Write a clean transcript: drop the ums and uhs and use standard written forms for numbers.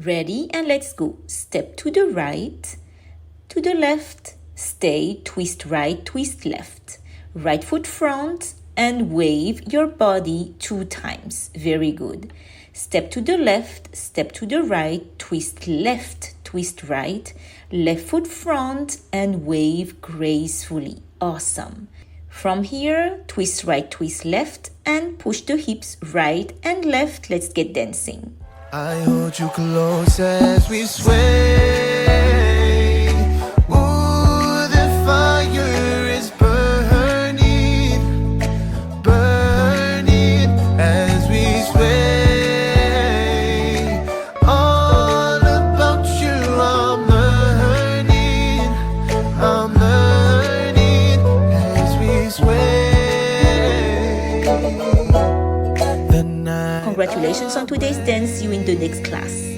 Ready? And let's go. Step to the right, to the left, stay, twist right, twist left. Right foot front and wave your body 2 times. Very good. Step to the left, step to the right, twist left, twist right. Left foot front and wave gracefully. Awesome. From here, twist right, twist left, and push the hips right and left. Let's get dancing. I hold you close as we sway. Ooh, the fire is burning, burning as we sway. All about you I'm learning as we sway. The night Congratulations on today's dance. See you in the next class.